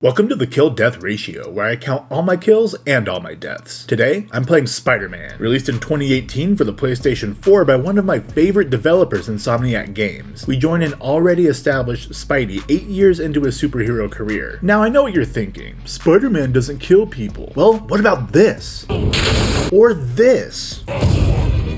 Welcome to the kill-death ratio, where I count all my kills and all my deaths. Today, I'm playing Spider-Man, released in 2018 for the PlayStation 4 by one of my favorite developers, Insomniac Games. We join an already established Spidey 8 years into his superhero career. Now I know what you're thinking, Spider-Man doesn't kill people. Well, what about this? Or this?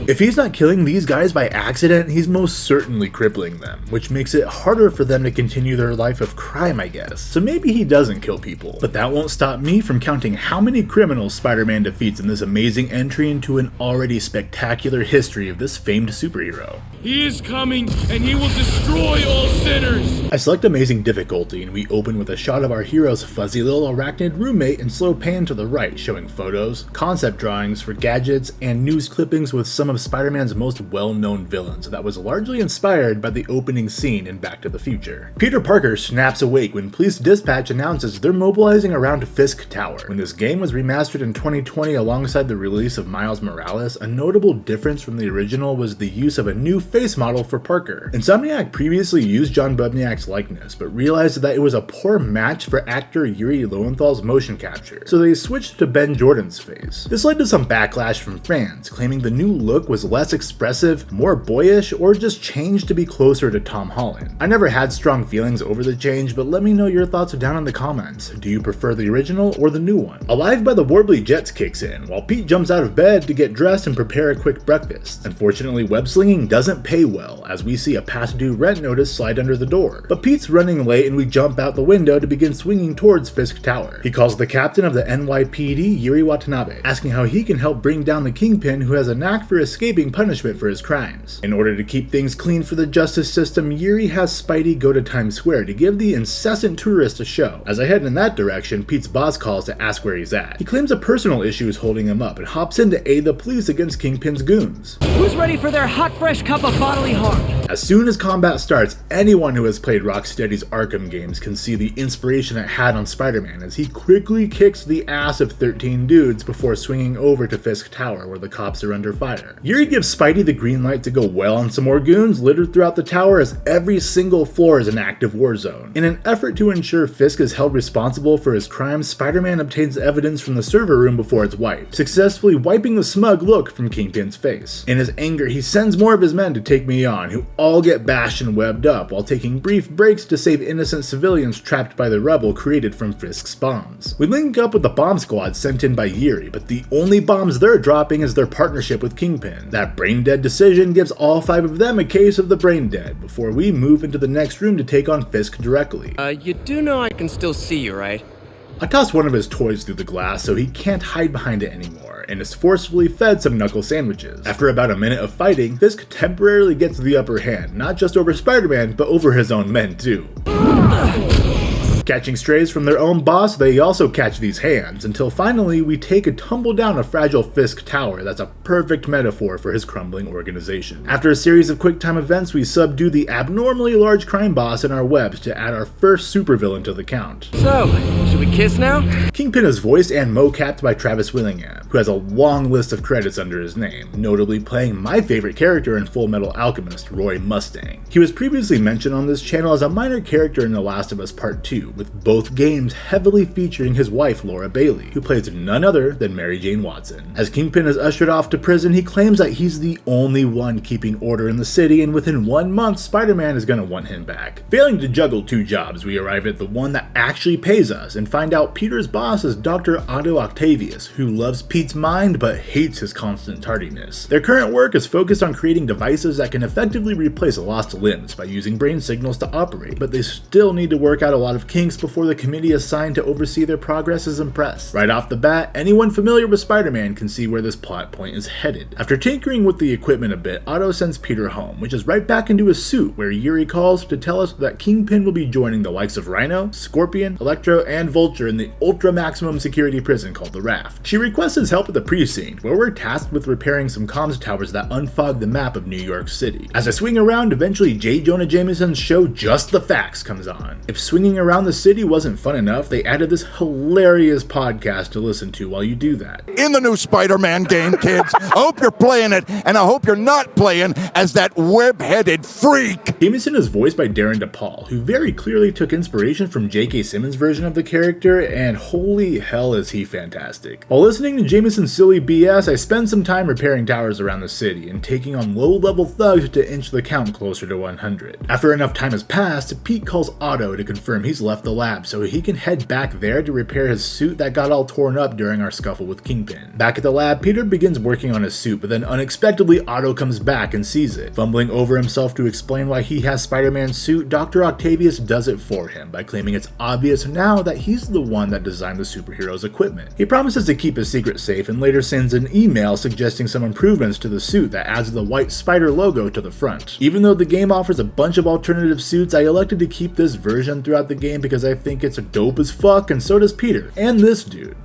If he's not killing these guys by accident, he's most certainly crippling them, which makes it harder for them to continue their life of crime, I guess. So maybe he doesn't kill people, but that won't stop me from counting how many criminals Spider-Man defeats in this amazing entry into an already spectacular history of this famed superhero. He is coming, and he will destroy all sinners! I select amazing difficulty, and we open with a shot of our hero's fuzzy little arachnid roommate in slow pan to the right, showing photos, concept drawings for gadgets, and news clippings with some of Spider-Man's most well-known villains that was largely inspired by the opening scene in Back to the Future. Peter Parker snaps awake when police dispatch announces they're mobilizing around Fisk Tower. When this game was remastered in 2020 alongside the release of Miles Morales, a notable difference from the original was the use of a new face model for Parker. Insomniac previously used John Bubniak's likeness, but realized that it was a poor match for actor Yuri Lowenthal's motion capture, so they switched to Ben Jordan's face. This led to some backlash from fans, claiming the new look was less expressive, more boyish, or just changed to be closer to Tom Holland. I never had strong feelings over the change, but let me know your thoughts down in the comments. Do you prefer the original or the new one? Alive by the Warbly Jets kicks in, while Pete jumps out of bed to get dressed and prepare a quick breakfast. Unfortunately, web-slinging doesn't pay well, as we see a past due rent notice slide under the door. But Pete's running late and we jump out the window to begin swinging towards Fisk Tower. He calls the captain of the NYPD, Yuri Watanabe, asking how he can help bring down the Kingpin, who has a knack for escaping punishment for his crimes. In order to keep things clean for the justice system, Yuri has Spidey go to Times Square to give the incessant tourist a show. As I head in that direction, Pete's boss calls to ask where he's at. He claims a personal issue is holding him up and hops in to aid the police against Kingpin's goons. Who's ready for their hot fresh cup of bodily harm? As soon as combat starts, anyone who has played Rocksteady's Arkham games can see the inspiration it had on Spider-Man as he quickly kicks the ass of 13 dudes before swinging over to Fisk Tower where the cops are under fire. Yuri gives Spidey the green light to go well on some more goons littered throughout the tower as every single floor is an active war zone. In an effort to ensure Fisk is held responsible for his crimes, Spider-Man obtains evidence from the server room before it's wiped, successfully wiping the smug look from Kingpin's face. In his anger, he sends more of his men to take me on, who all get bashed and webbed up while taking brief breaks to save innocent civilians trapped by the rubble created from Fisk's bombs. We link up with the bomb squad sent in by Yuri, but the only bombs they're dropping is their partnership with Kingpin. That brain-dead decision gives all 5 of them a case of the brain dead before we move into the next room to take on Fisk directly. You do know I can still see you, right? I toss one of his toys through the glass so he can't hide behind it anymore, and is forcefully fed some knuckle sandwiches. After about a minute of fighting, Fisk temporarily gets the upper hand, not just over Spider-Man, but over his own men too. Catching strays from their own boss, they also catch these hands, until finally we take a tumble down a fragile Fisk Tower that's a perfect metaphor for his crumbling organization. After a series of quick-time events, we subdue the abnormally large crime boss in our webs to add our first supervillain to the count. So, should we kiss now? Kingpin is voiced and mocapped by Travis Willingham, who has a long list of credits under his name, notably playing my favorite character in Full Metal Alchemist, Roy Mustang. He was previously mentioned on this channel as a minor character in The Last of Us Part 2, with both games heavily featuring his wife Laura Bailey, who plays none other than Mary Jane Watson. As Kingpin is ushered off to prison, he claims that he's the only one keeping order in the city, and within 1 month, Spider-Man is gonna want him back. Failing to juggle 2 jobs, we arrive at the one that actually pays us, and find out Peter's boss is Dr. Otto Octavius, who loves Pete's mind but hates his constant tardiness. Their current work is focused on creating devices that can effectively replace lost limbs by using brain signals to operate, but they still need to work out a lot of kinks before the committee assigned to oversee their progress is impressed. Right off the bat, anyone familiar with Spider-Man can see where this plot point is headed. After tinkering with the equipment a bit, Otto sends Peter home, which is right back into his suit, where Yuri calls to tell us that Kingpin will be joining the likes of Rhino, Scorpion, Electro, and Vulture in the ultra-maximum security prison called the Raft. She requests his help at the precinct, where we're tasked with repairing some comms towers that unfog the map of New York City. As I swing around, eventually J. Jonah Jameson's show Just the Facts comes on. If swinging around the the city wasn't fun enough, they added this hilarious podcast to listen to while you do that. In the new Spider-Man game, kids, I hope you're playing it, and I hope you're not playing as that web-headed freak. Jameson is voiced by Darren DePaul, who very clearly took inspiration from J.K. Simmons' version of the character, and holy hell is he fantastic. While listening to Jameson's silly BS, I spend some time repairing towers around the city and taking on low-level thugs to inch the count closer to 100. After enough time has passed, Pete calls Otto to confirm he's left the lab so he can head back there to repair his suit that got all torn up during our scuffle with Kingpin. Back at the lab, Peter begins working on his suit, but then unexpectedly Otto comes back and sees it. Fumbling over himself to explain why he has Spider-Man's suit, Dr. Octavius does it for him by claiming it's obvious now that he's the one that designed the superhero's equipment. He promises to keep his secret safe and later sends an email suggesting some improvements to the suit that adds the white spider logo to the front. Even though the game offers a bunch of alternative suits, I elected to keep this version throughout the game because I think it's dope as fuck, and so does Peter. And this dude.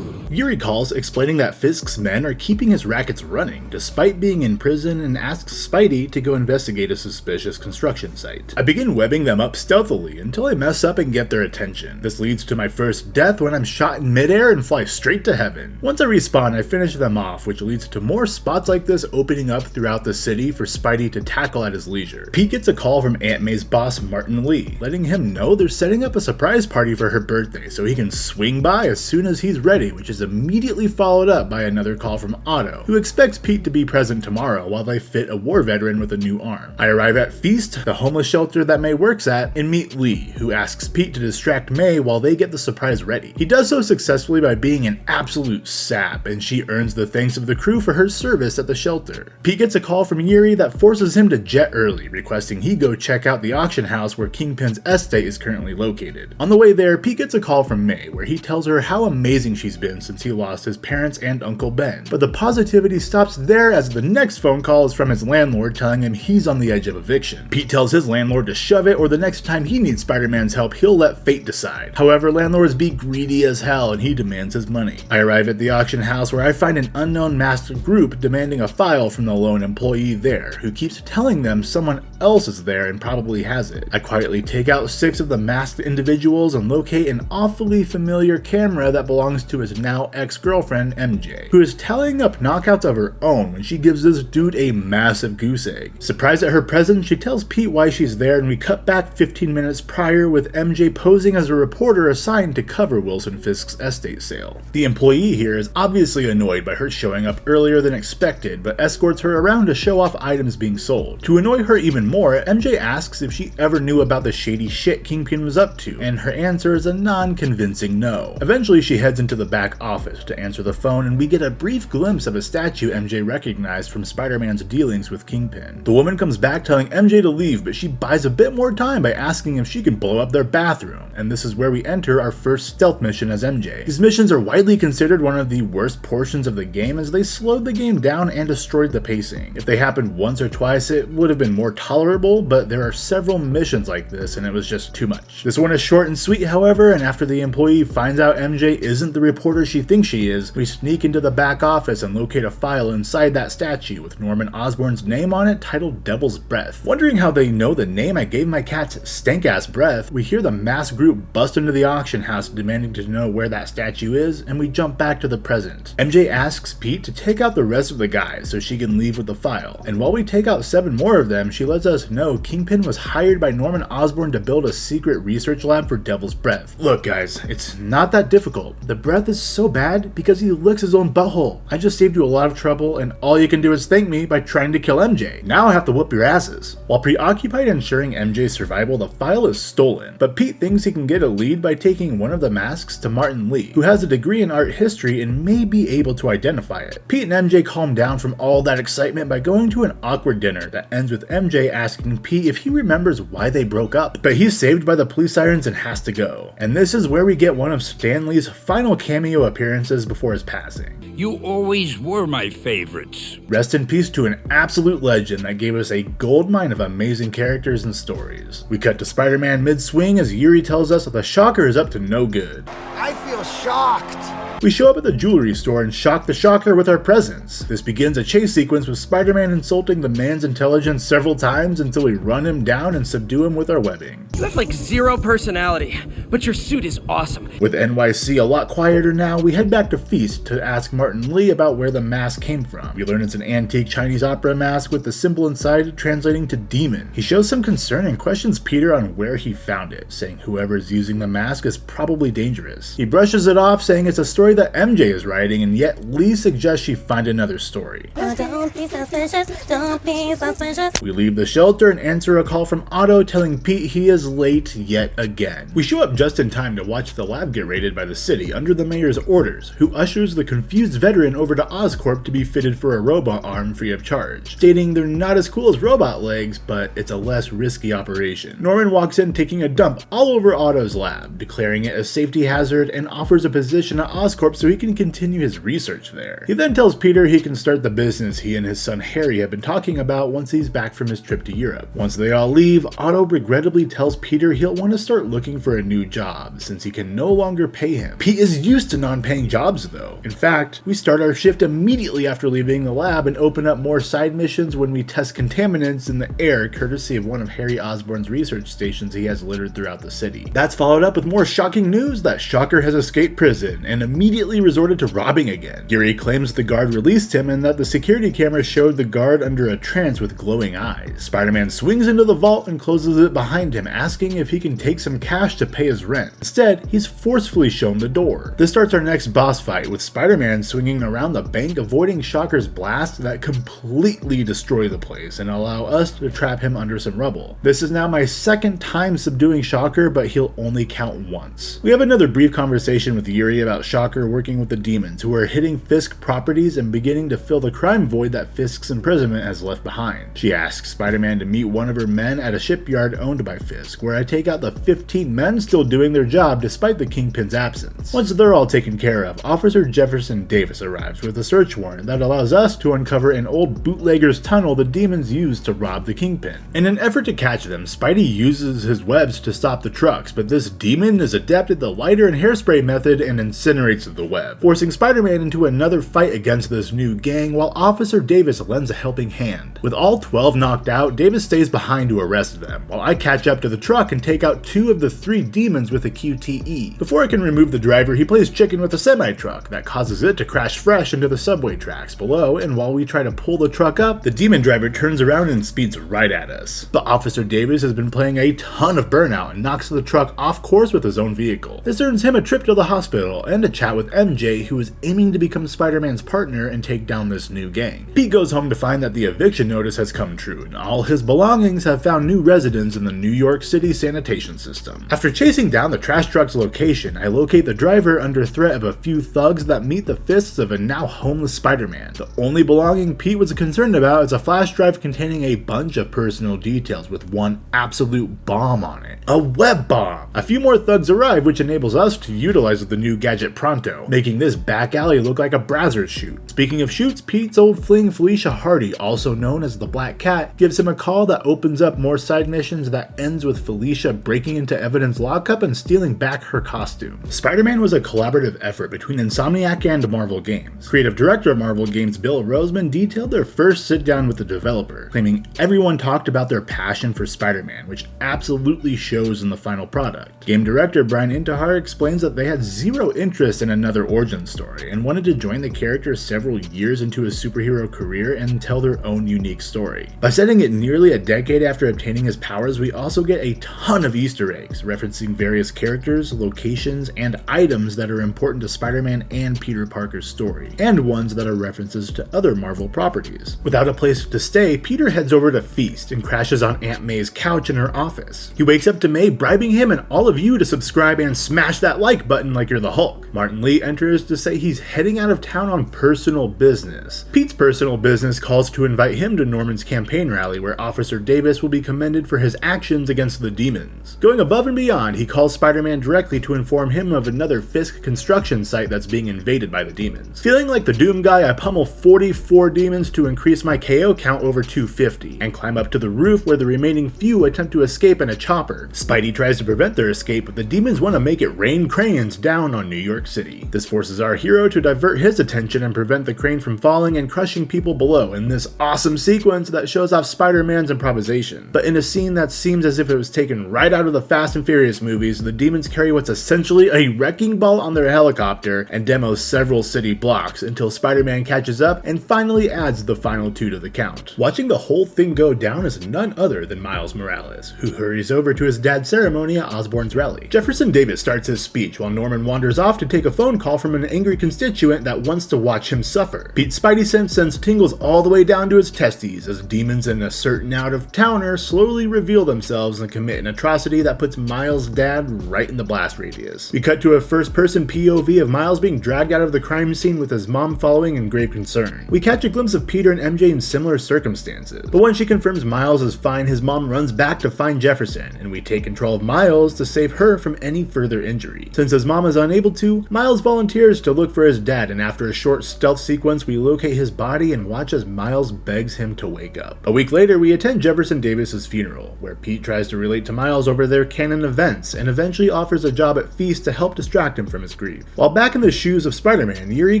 Yuri calls, explaining that Fisk's men are keeping his rackets running despite being in prison, and asks Spidey to go investigate a suspicious construction site. I begin webbing them up stealthily until I mess up and get their attention. This leads to my first death when I'm shot in midair and fly straight to heaven. Once I respawn, I finish them off, which leads to more spots like this opening up throughout the city for Spidey to tackle at his leisure. Pete gets a call from Aunt May's boss Martin Lee, letting him know they're setting up a surprise party for her birthday so he can swing by as soon as he's ready, which is immediately followed up by another call from Otto, who expects Pete to be present tomorrow while they fit a war veteran with a new arm. I arrive at Feast, the homeless shelter that May works at, and meet Lee, who asks Pete to distract May while they get the surprise ready. He does so successfully by being an absolute sap, and she earns the thanks of the crew for her service at the shelter. Pete gets a call from Yuri that forces him to jet early, requesting he go check out the auction house where Kingpin's estate is currently located. On the way there, Pete gets a call from May, where he tells her how amazing she's been since he lost his parents and Uncle Ben. But the positivity stops there, as the next phone call is from his landlord telling him he's on the edge of eviction. Pete tells his landlord to shove it, or the next time he needs Spider-Man's help, he'll let fate decide. However, landlords be greedy as hell and he demands his money. I arrive at the auction house where I find an unknown masked group demanding a file from the lone employee there, who keeps telling them someone else is there and probably has it. I quietly take out 6 of the masked individuals and locate an awfully familiar camera that belongs to his now ex-girlfriend MJ, who is tallying up knockouts of her own when she gives this dude a massive goose egg. Surprised at her presence, she tells Pete why she's there, and we cut back 15 minutes prior with MJ posing as a reporter assigned to cover Wilson Fisk's estate sale. The employee here is obviously annoyed by her showing up earlier than expected, but escorts her around to show off items being sold. To annoy her even more, MJ asks if she ever knew about the shady shit Kingpin was up to, and her answer is a non-convincing no. Eventually she heads into the back office to answer the phone, and we get a brief glimpse of a statue MJ recognized from Spider-Man's dealings with Kingpin. The woman comes back telling MJ to leave, but she buys a bit more time by asking if she can blow up their bathroom, and this is where we enter our first stealth mission as MJ. These missions are widely considered one of the worst portions of the game, as they slowed the game down and destroyed the pacing. If they happened once or twice, it would have been more tolerable, but there are several missions like this and it was just too much. This one is short and sweet, however, and after the employee finds out MJ isn't the reporter she thinks she is, we sneak into the back office and locate a file inside that statue with Norman Osborn's name on it titled Devil's Breath. Wondering how they know the name I gave my cat's stank-ass breath, we hear the masked group bust into the auction house demanding to know where that statue is, and we jump back to the present. MJ asks Pete to take out the rest of the guys so she can leave with the file, and while we take out 7 more of them, she lets us know Kingpin was hired by Norman Osborn to build a secret research lab for Devil's Breath. Look guys, it's not that difficult. The breath is so bad because he licks his own butthole. I just saved you a lot of trouble, and all you can do is thank me by trying to kill MJ. Now I have to whoop your asses. While preoccupied ensuring MJ's survival, the file is stolen, but Pete thinks he can get a lead by taking one of the masks to Martin Lee, who has a degree in art history and may be able to identify it. Pete and MJ calm down from all that excitement by going to an awkward dinner that ends with MJ asking Pete if he remembers why they broke up, but he's saved by the police sirens and has to go. And this is where we get one of Stan Lee's final cameo appearances before his passing. You always were my favorites. Rest in peace to an absolute legend that gave us a goldmine of amazing characters and stories. We cut to Spider-Man mid-swing as Yuri tells us that the Shocker is up to no good. I feel shocked. We show up at the jewelry store and shock the Shocker with our presence. This begins a chase sequence with Spider-Man insulting the man's intelligence several times until we run him down and subdue him with our webbing. You have like zero personality, but your suit is awesome. With NYC a lot quieter now, we head back to Feast to ask Martin Lee about where the mask came from. We learn it's an antique Chinese opera mask with the symbol inside translating to demon. He shows some concern and questions Peter on where he found it, saying whoever's using the mask is probably dangerous. He brushes it off, saying it's a story that MJ is writing, and yet Lee suggests she find another story. Don't be suspicious, don't be suspicious. We leave the shelter and answer a call from Otto telling Pete he is late yet again. We show up just in time to watch the lab get raided by the city under the mayor's orders, who ushers the confused veteran over to Oscorp to be fitted for a robot arm free of charge, stating they're not as cool as robot legs, but it's a less risky operation. Norman walks in taking a dump all over Otto's lab, declaring it a safety hazard and offers a position at Oscorp so he can continue his research there. He then tells Peter he can start the business he and his son Harry have been talking about once he's back from his trip to Europe. Once they all leave, Otto regrettably tells Peter he'll want to start looking for a new job since he can no longer pay him. Pete is used to non-paying jobs though. In fact, we start our shift immediately after leaving the lab and open up more side missions when we test contaminants in the air courtesy of one of Harry Osborn's research stations he has littered throughout the city. That's followed up with more shocking news that Shocker has escaped prison and immediately resorted to robbing again. Yuri claims the guard released him and that the security camera showed the guard under a trance with glowing eyes. Spider-Man swings into the vault and closes it behind him, asking if he can take some cash to pay his rent. Instead, he's forcefully shown the door. This starts our next boss fight with Spider-Man swinging around the bank, avoiding Shocker's blast that completely destroy the place and allow us to trap him under some rubble. This is now my second time subduing Shocker, but he'll only count once. We have another brief conversation with Yuri about Shocker working with the demons who are hitting Fisk properties and beginning to fill the crime void that Fisk's imprisonment has left behind. She asks Spider-Man to meet one of her men at a shipyard owned by Fisk, where I take out the 15 men still doing their job despite the Kingpin's absence. Once they're all taken care of, Officer Jefferson Davis arrives with a search warrant that allows us to uncover an old bootlegger's tunnel the demons used to rob the Kingpin. In an effort to catch them, Spidey uses his webs to stop the trucks, but this demon is adept at the lighter and hairspray method and incinerates the web, forcing Spider-Man into another fight against this new gang while Officer Davis lends a helping hand. With all 12 knocked out, Davis stays behind to arrest them, while I catch up to the truck and take out 2 of the 3 demons with a QTE. Before I can remove the driver, he plays chicken with a semi-truck that causes it to crash fresh into the subway tracks below, and while we try to pull the truck up, the demon driver turns around and speeds right at us. But Officer Davis has been playing a ton of burnout and knocks the truck off course with his own vehicle. This earns him a trip to the hospital and a chat with MJ, who is aiming to become Spider-Man's partner and take down this new gang. Pete goes home to find that the eviction notice has come true and all his belongings have found new residents in the New York City sanitation system. After chasing down the trash truck's location, I locate the driver under threat of a few thugs that meet the fists of a now homeless Spider-Man. The only belonging Pete was concerned about is a flash drive containing a bunch of personal details with one absolute bomb on it. A web bomb! A few more thugs arrive, which enables us to utilize the new gadget pronto, making this back alley look like a Brazzers shoot. Speaking of shoots, Pete's old fling Felicia Hardy, also known as the Black Cat, gives him a call that opens up more side missions that ends with Felicia breaking into Evidence lockup and stealing back her costume. Spider-Man was a collaborative effort between Insomniac and Marvel Games. Creative director of Marvel Games Bill Roseman detailed their first sit-down with the developer, claiming everyone talked about their passion for Spider-Man, which absolutely shows in the final product. Game director Brian Intihar explains that they had zero interest in another origin story and wanted to join the character several years into his superhero career and tell their own unique story. By setting it nearly a decade after obtaining his powers, we also get a ton of Easter eggs referencing various characters, locations, and items that are important to Spider-Man and Peter Parker's story, and ones that are references to other Marvel properties. Without a place to stay, Peter heads over to Feast and crashes on Aunt May's couch in her office. He wakes up to May bribing him and all of you to subscribe and smash that like button like you're the Hulk. Martin Lee enters to say he's heading out of town on personal business. Pete's personal business calls to invite him to Norman's campaign rally where Officer Davis will be commended for his actions against the demons. Going above and beyond, he calls Spider-Man directly to inform him of another Fisk construction site that's being invaded by the demons. Feeling like the Doom guy, I pummel 44 demons to increase my KO count over 250, and climb up to the roof where the remaining few attempt to escape in a chopper. Spidey tries to prevent their escape, but the demons want to make it rain crayons down on New York City. city. This forces our hero to divert his attention and prevent the crane from falling and crushing people below in this awesome sequence that shows off Spider-Man's improvisation. But in a scene that seems as if it was taken right out of the Fast and Furious movies, the demons carry what's essentially a wrecking ball on their helicopter and demo several city blocks until Spider-Man catches up and finally adds the final 2 to the count. Watching the whole thing go down is none other than Miles Morales, who hurries over to his dad's ceremony at Osborn's rally. Jefferson Davis starts his speech while Norman wanders off to take a phone call from an angry constituent that wants to watch him suffer. Pete's Spidey sense sends tingles all the way down to his testes as demons and a certain out-of-towner slowly reveal themselves and commit an atrocity that puts Miles' dad right in the blast radius. We cut to a first-person POV of Miles being dragged out of the crime scene with his mom following in grave concern. We catch a glimpse of Peter and MJ in similar circumstances, but when she confirms Miles is fine, his mom runs back to find Jefferson, and we take control of Miles to save her from any further injury. Since his mom is unable to, Miles volunteers to look for his dad, and after a short stealth sequence, we locate his body and watch as Miles begs him to wake up. A week later, we attend Jefferson Davis's funeral, where Pete tries to relate to Miles over their canon events, and eventually offers a job at Feast to help distract him from his grief. While back in the shoes of Spider-Man, Yuri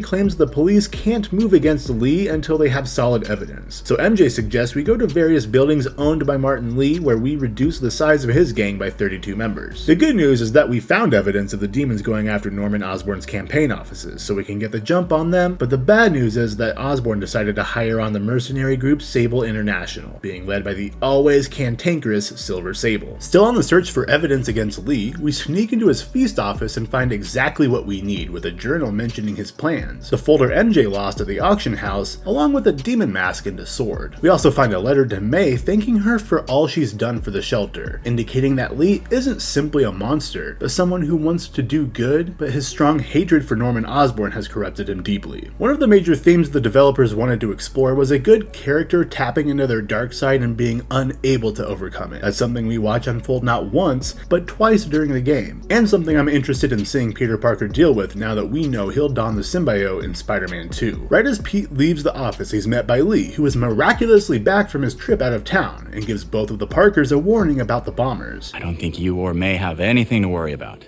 claims the police can't move against Lee until they have solid evidence. So MJ suggests we go to various buildings owned by Martin Lee, where we reduce the size of his gang by 32 members. The good news is that we found evidence of the demons going after Norman Osborn's campaign offices, so we can get the jump on them, but the bad news is that Osborn decided to hire on the mercenary group Sable International, being led by the always cantankerous Silver Sable. Still on the search for evidence against Lee, we sneak into his Feast office and find exactly what we need, with a journal mentioning his plans, the folder MJ lost at the auction house, along with a demon mask and a sword. We also find a letter to May thanking her for all she's done for the shelter, indicating that Lee isn't simply a monster, but someone who wants to do good, but his strong hatred for Norman Osborn has corrupted him deeply. One of the major themes the developers wanted to explore was a good character tapping into their dark side and being unable to overcome it. That's something we watch unfold not once, but twice during the game, and something I'm interested in seeing Peter Parker deal with now that we know he'll don the symbiote in Spider-Man 2. Right as Pete leaves the office, he's met by Lee, who is miraculously back from his trip out of town, and gives both of the Parkers a warning about the bombers. I don't think you or May have anything to worry about,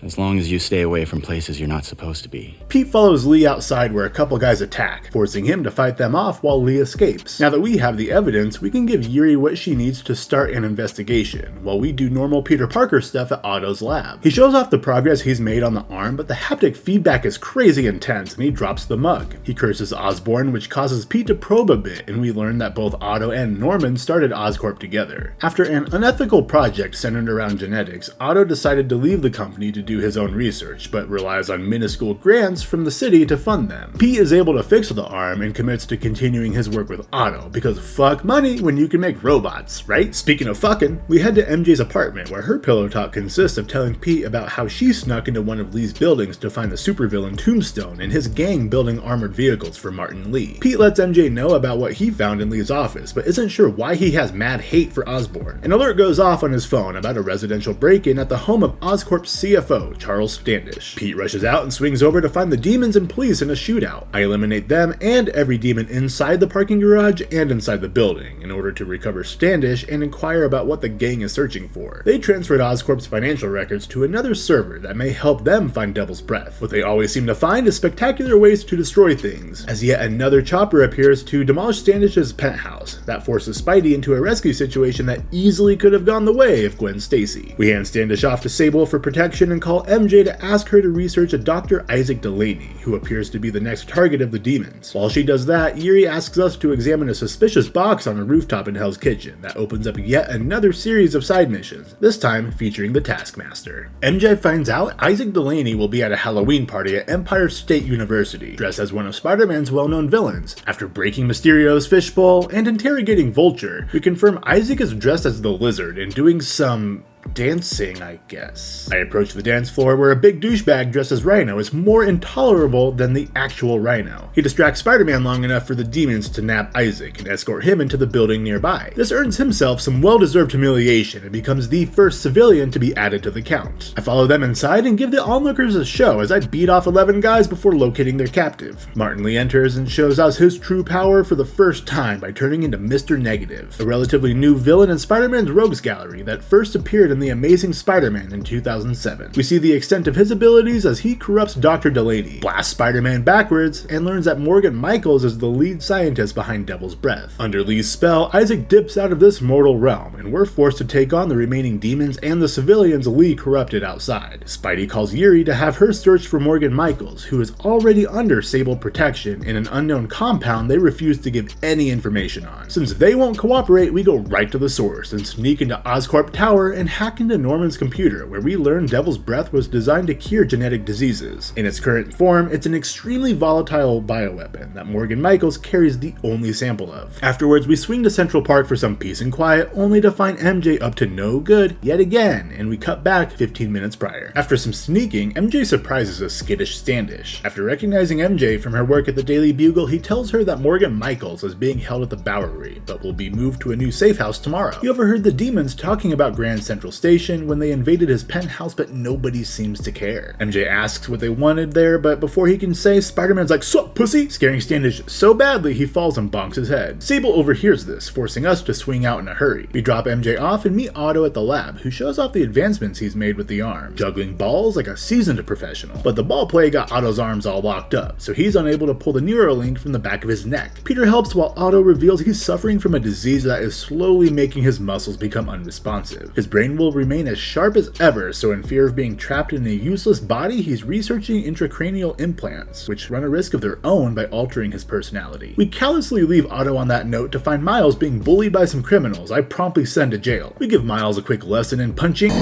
as long as you stay away from places you're not supposed to be. Pete follows Lee outside where a couple guys attack, forcing him to fight them off while Lee escapes. Now that we have the evidence, we can give Yuri what she needs to start an investigation, while we do normal Peter Parker stuff at Otto's lab. He shows off the progress he's made on the arm, but the haptic feedback is crazy intense and he drops the mug. He curses Osborn, which causes Pete to probe a bit, and we learn that both Otto and Norman started Oscorp together. After an unethical project centered around genetics, Otto decided to leave the company to do his own research, but relies on minuscule grants from the city to fund them. Pete is able to fix the arm and commits to continuing his work with Otto, because fuck money when you can make robots, right? Speaking of fucking, we head to MJ's apartment, where her pillow talk consists of telling Pete about how she snuck into one of Lee's buildings to find the supervillain Tombstone and his gang building armored vehicles for Martin Lee. Pete lets MJ know about what he found in Lee's office, but isn't sure why he has mad hate for Osborn. An alert goes off on his phone about a residential break-in at the home of Oscorp's CFO, Charles Standish. Pete rushes out and swings over to find the demons and police in a shootout. I eliminate them and every demon inside the parking garage and inside the building in order to recover Standish and inquire about what the gang is searching for. They transferred Oscorp's financial records to another server that may help them find Devil's Breath. What they always seem to find is spectacular ways to destroy things, as yet another chopper appears to demolish Standish's penthouse. That forces Spidey into a rescue situation that easily could have gone the way of Gwen Stacy. We hand Standish off to Sable for protection and call MJ to ask her to research a Dr. Isaac Delaney, who appears to be the next target of the demons. While she does that, Yuri asks us to examine a suspicious box on a rooftop in Hell's Kitchen that opens up yet another series of side missions, this time featuring the Taskmaster. MJ finds out Isaac Delaney will be at a Halloween party at Empire State University, dressed as one of Spider-Man's well-known villains. After breaking Mysterio's fishbowl and interrogating Vulture, we confirm Isaac is dressed as the Lizard and doing some dancing, I guess. I approach the dance floor where a big douchebag dressed as Rhino is more intolerable than the actual Rhino. He distracts Spider-Man long enough for the demons to nab Isaac and escort him into the building nearby. This earns himself some well-deserved humiliation and becomes the first civilian to be added to the count. I follow them inside and give the onlookers a show as I beat off 11 guys before locating their captive. Martin Lee enters and shows us his true power for the first time by turning into Mr. Negative, a relatively new villain in Spider-Man's Rogues Gallery that first appeared in The Amazing Spider-Man in 2007. We see the extent of his abilities as he corrupts Dr. Delaney, blasts Spider-Man backwards, and learns that Morgan Michaels is the lead scientist behind Devil's Breath. Under Lee's spell, Isaac dips out of this mortal realm, and we're forced to take on the remaining demons and the civilians Lee corrupted outside. Spidey calls Yuri to have her search for Morgan Michaels, who is already under Sable protection in an unknown compound they refuse to give any information on. Since they won't cooperate, we go right to the source and sneak into Oscorp Tower and hack into Norman's computer, where we learn Devil's Breath was designed to cure genetic diseases. In its current form, it's an extremely volatile bioweapon that Morgan Michaels carries the only sample of. Afterwards, we swing to Central Park for some peace and quiet, only to find MJ up to no good yet again, and we cut back 15 minutes prior. After some sneaking, MJ surprises a skittish Standish. After recognizing MJ from her work at the Daily Bugle, he tells her that Morgan Michaels is being held at the Bowery, but will be moved to a new safe house tomorrow. He overheard the demons talking about Grand Central Station when they invaded his penthouse, but nobody seems to care. MJ asks what they wanted there, but before he can say, Spider-Man's like, "Sup, pussy?" scaring Standish so badly he falls and bonks his head. Sable overhears this, forcing us to swing out in a hurry. We drop MJ off and meet Otto at the lab, who shows off the advancements he's made with the arm, juggling balls like a seasoned professional. But the ball play got Otto's arms all locked up, so he's unable to pull the Neuralink from the back of his neck. Peter helps while Otto reveals he's suffering from a disease that is slowly making his muscles become unresponsive. His brain will remain as sharp as ever, so in fear of being trapped in a useless body, he's researching intracranial implants, which run a risk of their own by altering his personality. We callously leave Otto on that note to find Miles being bullied by some criminals I promptly send to jail. We give Miles a quick lesson in punching.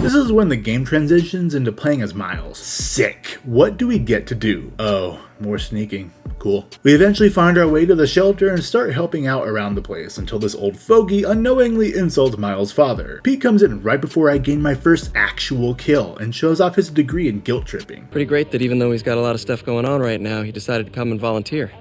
This is when the game transitions into playing as Miles. Sick. What do we get to do? Oh, more sneaking. Cool. We eventually find our way to the shelter and start helping out around the place until this old fogey unknowingly insults Miles' father. Pete comes in right before I gain my first actual kill and shows off his degree in guilt tripping. Pretty great that even though he's got a lot of stuff going on right now, he decided to come and volunteer.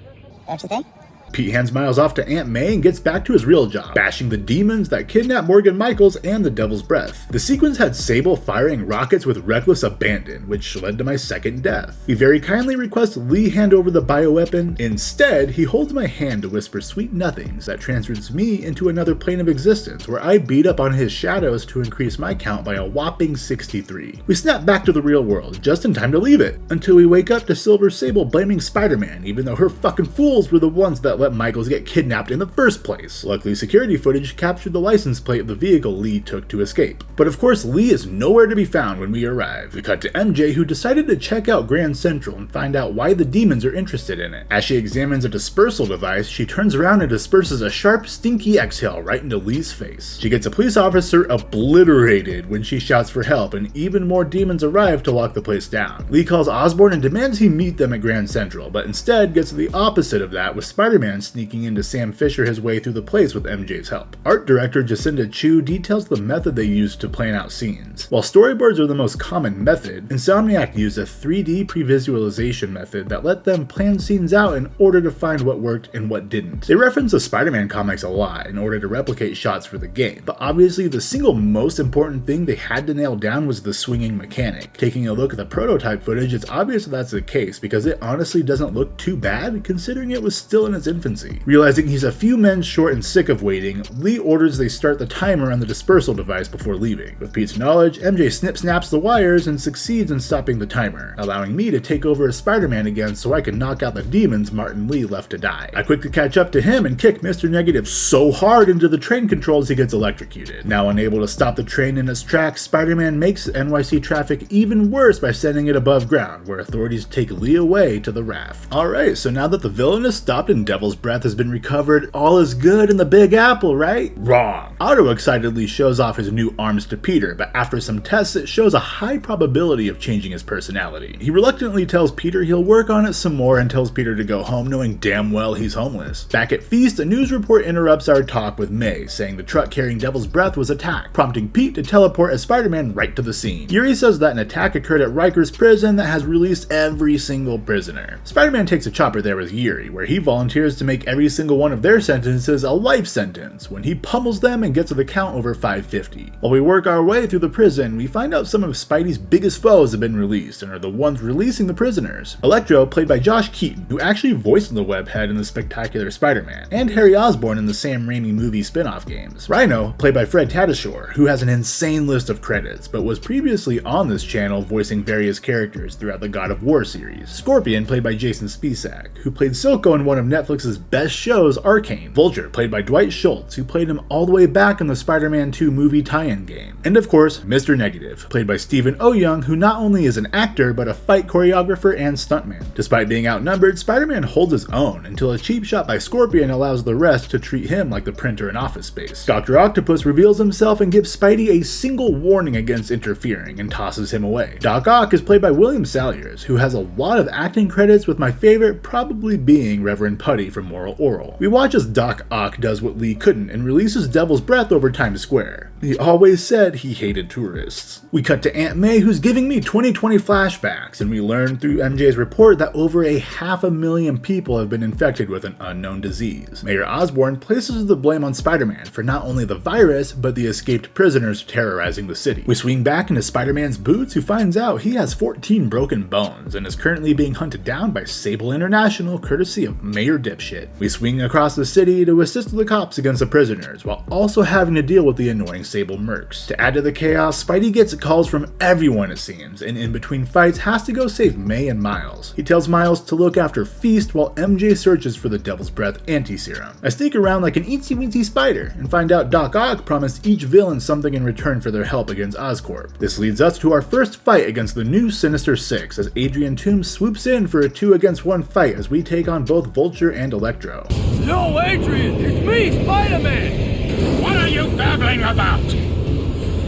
Don't you think? Pete hands Miles off to Aunt May and gets back to his real job, bashing the demons that kidnap Morgan Michaels and the Devil's Breath. The sequence had Sable firing rockets with reckless abandon, which led to my second death. We very kindly request Lee hand over the bioweapon. Instead, he holds my hand to whisper sweet nothings that transfers me into another plane of existence, where I beat up on his shadows to increase my count by a whopping 63. We snap back to the real world, just in time to leave it, until we wake up to Silver Sable blaming Spider-Man, even though her fucking fools were the ones that let Michaels get kidnapped in the first place. Luckily, security footage captured the license plate of the vehicle Lee took to escape. But of course, Lee is nowhere to be found when we arrive. We cut to MJ, who decided to check out Grand Central and find out why the demons are interested in it. As she examines a dispersal device, she turns around and disperses a sharp, stinky exhale right into Lee's face. She gets a police officer obliterated when she shouts for help, and even more demons arrive to lock the place down. Lee calls Osborn and demands he meet them at Grand Central, but instead gets the opposite of that, with Spider-Man sneaking into Sam Fisher his way through the place with MJ's help. Art director Jacinda Chu details the method they used to plan out scenes. While storyboards are the most common method, Insomniac used a 3D pre-visualization method that let them plan scenes out in order to find what worked and what didn't. They reference the Spider-Man comics a lot in order to replicate shots for the game, but obviously the single most important thing they had to nail down was the swinging mechanic. Taking a look at the prototype footage, it's obvious that's the case because it honestly doesn't look too bad considering it was still in its infancy. Realizing he's a few men short and sick of waiting, Lee orders they start the timer on the dispersal device before leaving. With Pete's knowledge, MJ snip-snaps the wires and succeeds in stopping the timer, allowing me to take over as Spider-Man again so I can knock out the demons Martin Lee left to die. I quickly catch up to him and kick Mr. Negative so hard into the train controls he gets electrocuted. Now unable to stop the train in its tracks, Spider-Man makes NYC traffic even worse by sending it above ground, where authorities take Lee away to the raft. Alright, so now that the villain is stopped and Devil's Breath has been recovered, all is good in the Big Apple, right? Wrong. Otto excitedly shows off his new arms to Peter, but after some tests it shows a high probability of changing his personality. He reluctantly tells Peter he'll work on it some more and tells Peter to go home, knowing damn well he's homeless. Back at Feast, a news report interrupts our talk with May, saying the truck carrying Devil's Breath was attacked, prompting Pete to teleport as Spider-Man right to the scene. Yuri says that an attack occurred at Rikers prison that has released every single prisoner. Spider-Man takes a chopper there with Yuri, where he volunteers to make every single one of their sentences a life sentence when he pummels them and gets to the count over 550. While we work our way through the prison, we find out some of Spidey's biggest foes have been released and are the ones releasing the prisoners. Electro, played by Josh Keaton, who actually voiced the Webhead in the Spectacular Spider-Man, and Harry Osborn in the Sam Raimi movie spin-off games. Rhino, played by Fred Tatasciore, who has an insane list of credits, but was previously on this channel voicing various characters throughout the God of War series. Scorpion, played by Jason Spisak, who played Silco in one of Netflix's best shows, Arcane. Vulture, played by Dwight Schultz, who played him all the way back in the Spider-Man 2 movie tie-in game. And of course, Mr. Negative, played by Stephen O. Young, who not only is an actor, but a fight choreographer and stuntman. Despite being outnumbered, Spider-Man holds his own until a cheap shot by Scorpion allows the rest to treat him like the printer in Office Space. Dr. Octopus reveals himself and gives Spidey a single warning against interfering and tosses him away. Doc Ock is played by William Salyers, who has a lot of acting credits, with my favorite probably being Reverend Putty from Moral Oral. We watch as Doc Ock does what Lee couldn't and releases Devil's Breath over Times Square. He always said he hated tourists. We cut to Aunt May, who's giving me 2020 flashbacks, and we learn through MJ's report that over 500,000 people have been infected with an unknown disease. Mayor Osborn places the blame on Spider-Man for not only the virus, but the escaped prisoners terrorizing the city. We swing back into Spider-Man's boots, who finds out he has 14 broken bones and is currently being hunted down by Sable International courtesy of Mayor Dipshit. We swing across the city to assist the cops against the prisoners, while also having to deal with the annoying Sable mercs. To add to the chaos, Spidey gets calls from everyone it seems, and in between fights has to go save May and Miles. He tells Miles to look after Feast while MJ searches for the Devil's Breath anti-serum. I sneak around like an itsy-weensy spider and find out Doc Ock promised each villain something in return for their help against Oscorp. This leads us to our first fight against the new Sinister Six as Adrian Toomes swoops in for a 2-against-1 fight as we take on both Vulture and Electro. Yo, Adrian, it's me, Spider-Man! What are you babbling about?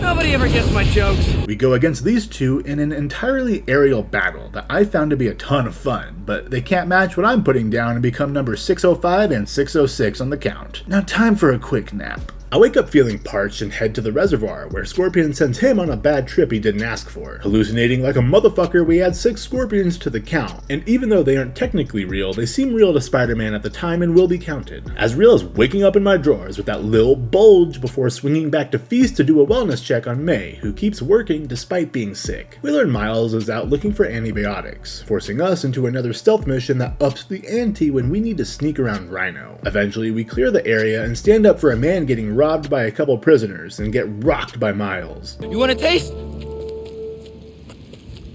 Nobody ever gets my jokes. We go against these two in an entirely aerial battle that I found to be a ton of fun, but they can't match what I'm putting down and become number 605 and 606 on the count. Now time for a quick nap. I wake up feeling parched and head to the reservoir, where Scorpion sends him on a bad trip he didn't ask for. Hallucinating like a motherfucker, we add 6 Scorpions to the count, and even though they aren't technically real, they seem real to Spider-Man at the time and will be counted. As real as waking up in my drawers with that lil bulge before swinging back to Feast to do a wellness check on May, who keeps working despite being sick. We learn Miles is out looking for antibiotics, forcing us into another stealth mission that ups the ante when we need to sneak around Rhino. Eventually, we clear the area and stand up for a man getting robbed by a couple prisoners and get rocked by Miles. You want a taste?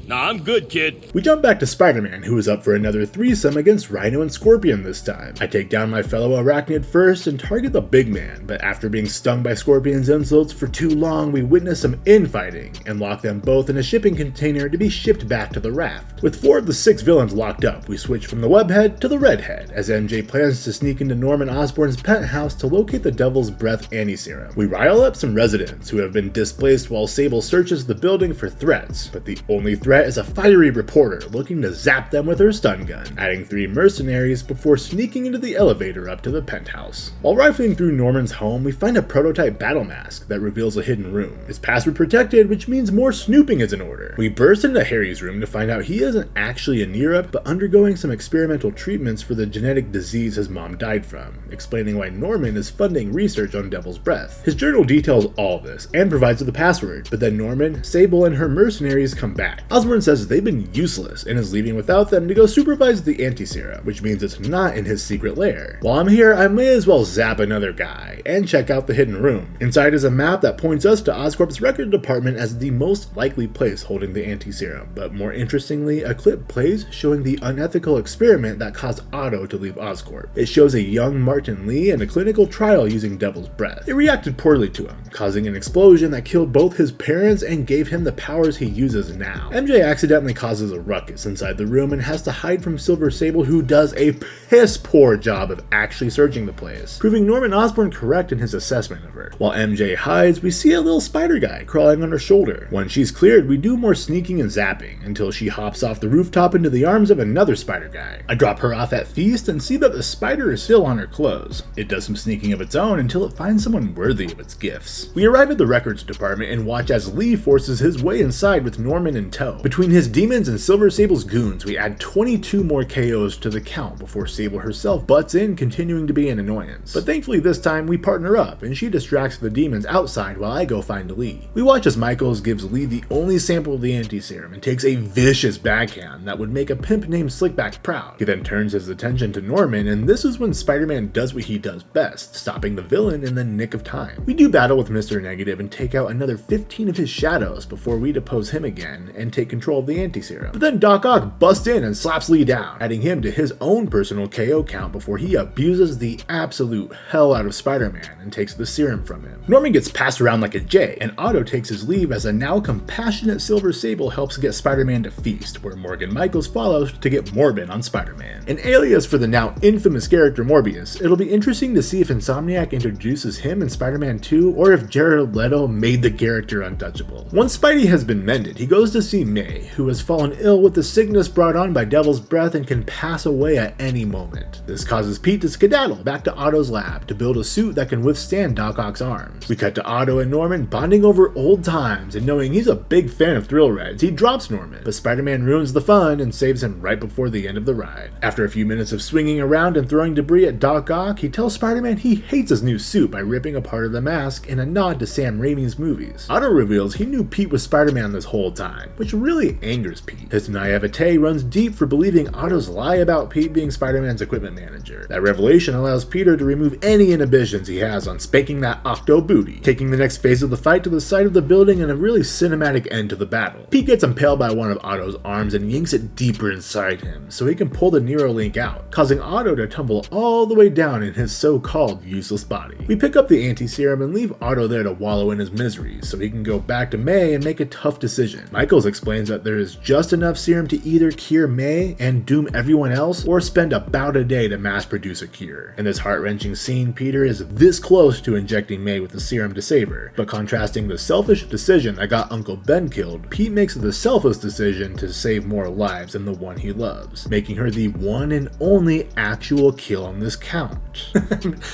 Nah, I'm good, kid. We jump back to Spider-Man, who is up for another threesome against Rhino and Scorpion this time. I take down my fellow arachnid first and target the big man, but after being stung by Scorpion's insults for too long, we witness some infighting and lock them both in a shipping container to be shipped back to the raft. With 4 of the 6 villains locked up, we switch from the Webhead to the Redhead, as MJ plans to sneak into Norman Osborn's penthouse to locate the Devil's Breath anti-serum. We rile up some residents who have been displaced while Sable searches the building for threats, but the only threat is a fiery reporter looking to zap them with her stun gun, adding 3 mercenaries before sneaking into the elevator up to the penthouse. While rifling through Norman's home, we find a prototype battle mask that reveals a hidden room. It's password protected, which means more snooping is in order. We burst into Harry's room to find out he isn't actually a Nerup, but undergoing some experimental treatments for the genetic disease his mom died from, explaining why Norman is funding research on Devil's Breath. His journal details all this and provides the password, but then Norman, Sable, and her mercenaries come back. Osborn says they've been useless and is leaving without them to go supervise the anti-serum, which means it's not in his secret lair. While I'm here, I may as well zap another guy and check out the hidden room. Inside is a map that points us to Oscorp's record department as the most likely place holding the anti-serum, but more interestingly, a clip plays showing the unethical experiment that caused Otto to leave Oscorp. It shows a young Martin Lee in a clinical trial using Devil's Breath. It reacted poorly to him, causing an explosion that killed both his parents and gave him the powers he uses now. MJ accidentally causes a ruckus inside the room and has to hide from Silver Sable, who does a piss poor job of actually searching the place, proving Norman Osborn correct in his assessment of her. While MJ hides, we see a little spider guy crawling on her shoulder. When she's cleared, we do more sneaking and zapping until she hops off the rooftop into the arms of another spider guy. I drop her off at Feast and see that the spider is still on her clothes. It does some sneaking of its own until it finds someone worthy of its gifts. We arrive at the records department and watch as Lee forces his way inside with Norman in tow. Between his demons and Silver Sable's goons, we add 22 more KOs to the count before Sable herself butts in, continuing to be an annoyance. But thankfully this time we partner up, and she distracts the demons outside while I go find Lee. We watch as Michaels gives Lee the only sample of the anti-serum and takes a vicious backhand that would make a pimp named Slickback proud. He then turns his attention to Norman, and this is when Spider-Man does what he does best, stopping the villain in the nick of time. We do battle with Mr. Negative and take out another 15 of his shadows before we depose him again and take control of the anti-serum. But then Doc Ock busts in and slaps Lee down, adding him to his own personal KO count before he abuses the absolute hell out of Spider-Man and takes the serum from him. Norman gets passed around like a J, and Otto takes his leave as a now compassionate Silver Sable helps get Spider-Man to feast, where Morgan Michaels follows to get Morbin on Spider-Man. An alias for the now infamous character Morbius, it'll be interesting to see if Insomniac introduces him in Spider-Man 2 or if Jared Leto made the character untouchable. Once Spidey has been mended, he goes to see May, who has fallen ill with the sickness brought on by Devil's Breath and can pass away at any moment. This causes Pete to skedaddle back to Otto's lab to build a suit that can withstand Doc Ock's arms. We cut to Otto and Norman bonding over old times, and knowing he's a big fan of Thrill Rides, he drops Norman, but Spider-Man ruins the fun and saves him right before the end of the ride. After a few minutes of swinging around and throwing debris at Doc Ock, he tells Spider-Man he hates his new suit by ripping a part of the mask in a nod to Sam Raimi's movies. Otto reveals he knew Pete was Spider-Man this whole time, which really angers Pete. His naivete runs deep for believing Otto's lie about Pete being Spider-Man's equipment manager. That revelation allows Peter to remove any inhibitions he has on spanking that Octo booty, taking the next phase of the fight to the side of the building and a really cinematic end to the battle. Pete gets impaled by one of Otto's arms and yanks it deeper inside him so he can pull the Neuralink out, causing Otto to tumble all the way down in his so-called useless body. We pick up the anti-serum and leave Otto there to wallow in his miseries so he can go back to May and make a tough decision. Michaels explains that there is just enough serum to either cure May and doom everyone else, or spend about a day to mass produce a cure. In this heart-wrenching scene, Peter is this close to injecting May with the serum to save her, but contrasting the selfish decision that got Uncle Ben killed, Pete makes the selfless decision to save more lives than the one he loves, making her the one and only actual kill on this count.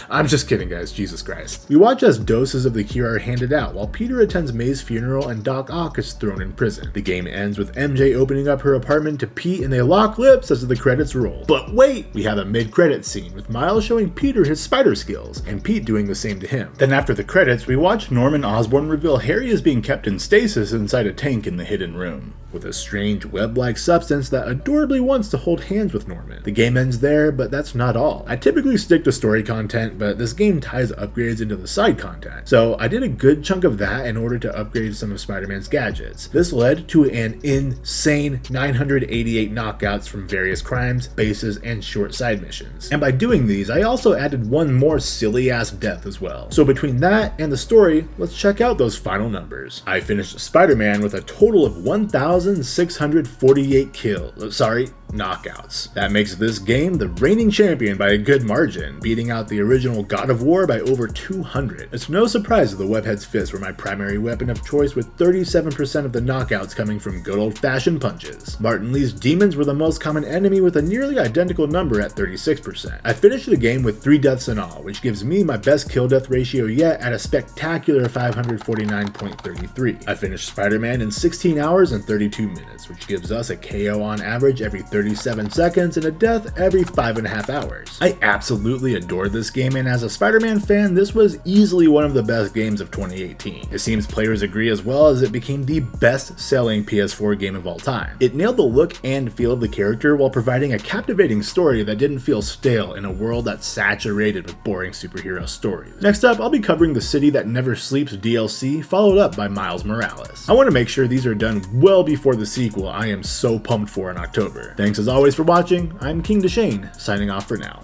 I'm just kidding, guys, Jesus Christ. We watch as doses of the cure are handed out while Peter attends May's funeral and Doc Ock is thrown in prison. The game ends with MJ opening up her apartment to Pete and they lock lips as the credits roll. But wait, we have a mid-credit scene with Miles showing Peter his spider skills and Pete doing the same to him. Then after the credits, we watch Norman Osborn reveal Harry is being kept in stasis inside a tank in the hidden room, with a strange web-like substance that adorably wants to hold hands with Norman. The game ends there, but that's not all. I typically stick to story content, but this game ties upgrades into the side content, so I did a good chunk of that in order to upgrade some of Spider-Man's gadgets. This led to an insane 988 knockouts from various crimes, bases, and short side missions. And by doing these, I also added one more silly-ass death as well. So between that and the story, let's check out those final numbers. I finished Spider-Man with a total of 1,648 knockouts. That makes this game the reigning champion by a good margin, beating out the original God of War by over 200. It's no surprise that the Webhead's fists were my primary weapon of choice, with 37% of the knockouts coming from good old-fashioned punches. Martin Lee's demons were the most common enemy with a nearly identical number at 36%. I finished the game with 3 deaths in all, which gives me my best kill-death ratio yet at a spectacular 549.33. I finished Spider-Man in 16 hours and 32 minutes, which gives us a KO on average every 37 seconds and a death every 5.5 hours. I absolutely adored this game, and as a Spider-Man fan, this was easily one of the best games of 2018. It seems players agree as well, as it became the best-selling PS4 game of all time. It nailed the look and feel of the character while providing a captivating story that didn't feel stale in a world that's saturated with boring superhero stories. Next up, I'll be covering the City That Never Sleeps DLC, followed up by Miles Morales. I want to make sure these are done well before the sequel I am so pumped for in October. Thanks as always for watching. I'm King Deschain, signing off for now.